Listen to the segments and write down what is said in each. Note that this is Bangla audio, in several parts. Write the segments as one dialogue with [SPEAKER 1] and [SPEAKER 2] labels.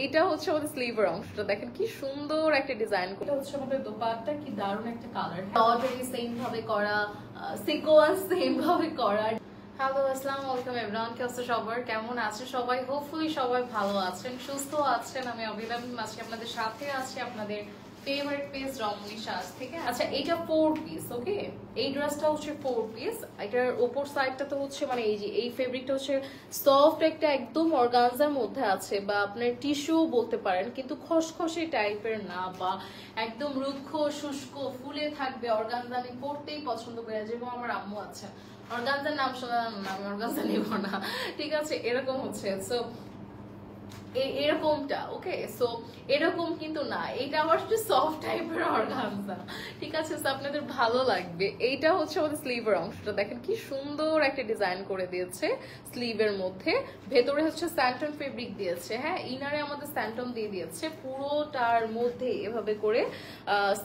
[SPEAKER 1] এটা হচ্ছে আমাদের স্লিভের অংশটা, দেখেন কি সুন্দর একটা ডিজাইন। এটা হচ্ছে আমাদের দোপাট্টা, কি দারুণ একটা কালার, অলরেডি সেম ভাবে করা, সিকোয়েন্স সেম ভাবে করা। হ্যালো, আসসালামু আলাইকুম এভরিওয়ান, কি অবস্থা সবার, কেমন আছেন সবাই? হোপফুলি সবাই ভালো আছেন, সুস্থ আছেন। আমি অবিলম্ব আছি আপনাদের সাথে, আছি আপনাদের ফেভারিট পিস রমণী সাজ থেকে। আচ্ছা, এটা 4 পিস, ওকে? এই ড্রেসটা হচ্ছে 4 পিস। এটার উপর সাইডটা তো হচ্ছে মানে এই যে এই ফেব্রিকটা হচ্ছে সফট একটা একদম অর্গানজার মধ্যে আছে, বা আপনার টিস্যু বলতে পারেন, কিন্তু খসখসে টাইপের না, বা একদম রুক্ষ শুষ্ক ফুলে থাকবে। অর্গানজা আমি পরতেই পছন্দ করি, যেরকম আমার আম্মু আছে, অর্গানজার নাম শোনা আমি অর্গানজা নেব না, ঠিক আছে? এরকম হচ্ছে। সো এরকমটা, ওকে? সো এরকম কিন্তু না, এটা আবার একটু সফট টাইপের অর্গানজা, ঠিক আছে? সো আপনাদের ভালো লাগবে। এইটা হচ্ছে আমাদের স্লিভের অংশটা, দেখেন কি সুন্দর একটা ডিজাইন করে দিয়েছে স্লিভের মধ্যে। ভেতরে হচ্ছে স্যান্টন ফেব্রিক দিয়েছে, হ্যাঁ, ইনারে আমাদের স্যান্টন দিয়ে দিয়েছে। পুরোটার মধ্যে এভাবে করে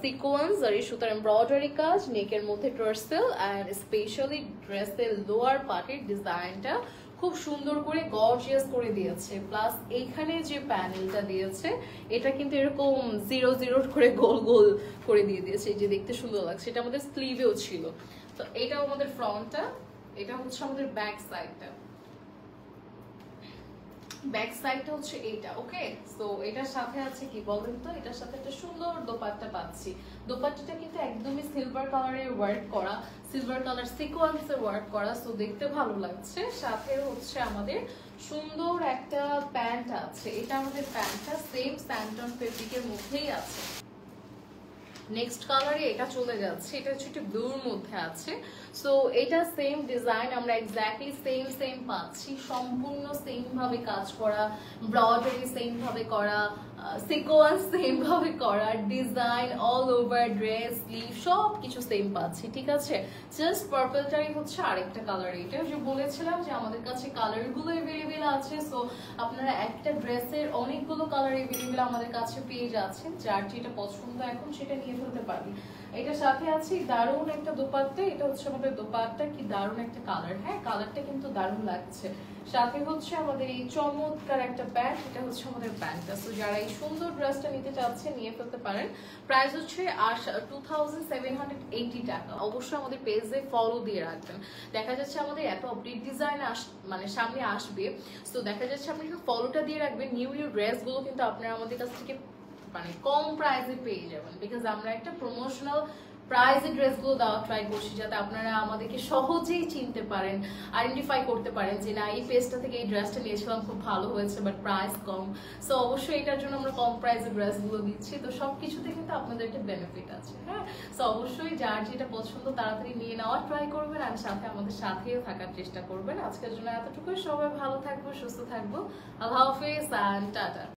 [SPEAKER 1] সিকোয়েন্স আর সুতার এমব্রয়ডারি কাজ, নেকের মধ্যে টার্সেল, অ্যান্ড স্পেশালি ড্রেসের লোয়ার পার্টের ডিজাইনটা খুব সুন্দর করে গর্জিয়াস করে দিয়েছে। প্লাস এইখানে যে প্যানেলটা দিয়েছে এটা কিন্তু এরকম 0 0 করে গোল গোল করে দিয়ে দিয়েছে, যে দেখতে সুন্দর লাগছে। এটা আমাদের স্লিভেও ছিল। তো এটাও আমাদের ফ্রন্টটা, এটা হচ্ছে আমাদের ব্যাক সাইডটা। ব্যাক সাইডটা হচ্ছে এইটা, ওকে? সো এটার সাথে আছে কি বলেন তো, এটার সাথে একটা সুন্দর দোপাট্টা পাচ্ছি। দোপাট্টাটা কিন্তু একদমই সিলভার কালারের ওয়ার্ক করা, সিলভার কালার সিকোয়েন্সের ওয়ার্ক করা, সো দেখতে ভালো লাগছে। সাথে হচ্ছে আমাদের সুন্দর একটা প্যান্ট আছে। এটা আমাদের প্যান্টটা সেম স্যান্টন ফেব্রিকের মধ্যেই আছে। নেক্সট কালারে এটা চলে যাচ্ছে, এটা হচ্ছে একটু ব্লুর মধ্যে আছে। সো এটা সেম ডিজাইন, আমরা এক্স্যাক্টলি সেম পাচ্ছি, সম্পূর্ণ সেম ভাবে কাজ করা, এমব্রয়ডারি সেম ভাবে করা, সিকোয়েন্স সেম ভাবে করা, design all over dress sleeve সব কিছু সেম পাচ্ছি, ঠিক আছে? জাস্ট পার্পলটাই হচ্ছে আরেকটা কালার। এটা যে বলেছিলাম যে আমাদের কাছে কালারগুলো এভেলেবেল আছে, সো আপনারা একটা ড্রেসের অনেকগুলো কালার এভেলেবেল আমাদের কাছে পেয়ে যাচ্ছেন, যার যেটা পছন্দ এখন সেটা নিয়ে ফেলতে পারবেন। এটার সাথে আছে দারুণ একটা দোপাট্টা, এটা হচ্ছে আমাদের দোপাট্টা, কি দারুণ একটা কালার, হ্যাঁ, কালারটা কিন্তু দারুণ লাগছে। সাথে হচ্ছে আমাদের এই চমৎকার একটা প্যান্ট, এটা হচ্ছে আমাদের প্যান্টটা। সো যারা এই সুন্দর ড্রেসটা নিতে চাচ্ছেন নিয়ে ফেলতে পারেন। প্রাইস হচ্ছে 2780 টাকা। অবশ্যই আমাদের পেজে ফলো দিয়ে রাখবেন। দেখা যাচ্ছে আমাদের এত আপডেট ডিজাইন মানে সামনে আসবে, সো দেখা যাচ্ছে আপনি ফলোটা দিয়ে রাখবেন। নিউ ড্রেসগুলো কিন্তু আপনারা আমাদের কাছ থেকে মানে কম প্রাইসে পেয়ে যাবেন, বিকজ আমরা একটা প্রমোশনাল প্রাইসে ড্রেসগুলো দেওয়া ট্রাই করছি, যাতে আপনারা আমাদেরকে সহজেই চিনতে পারেন, আইডেন্টিফাই করতে পারেন যে না, এই পেজটা থেকে এই ড্রেসটা নিয়েছিলাম, খুব ভালো হয়েছে, বাট প্রাইস কম। সো অবশ্যই এটার জন্য আমরা কম প্রাইসে ড্রেসগুলো দিচ্ছি। তো সবকিছুতে কিন্তু আপনাদের একটা বেনিফিট আছে, হ্যাঁ। সো অবশ্যই যার যেটা পছন্দ তাড়াতাড়ি নিয়ে নেওয়ার ট্রাই করবেন, আর সাথে আমাদের সাথেও থাকার চেষ্টা করবেন। আজকের জন্য এতটুকুই। সবাই ভালো থাকবো, সুস্থ থাকবো। আল্লাহ হাফেজ, টাটা।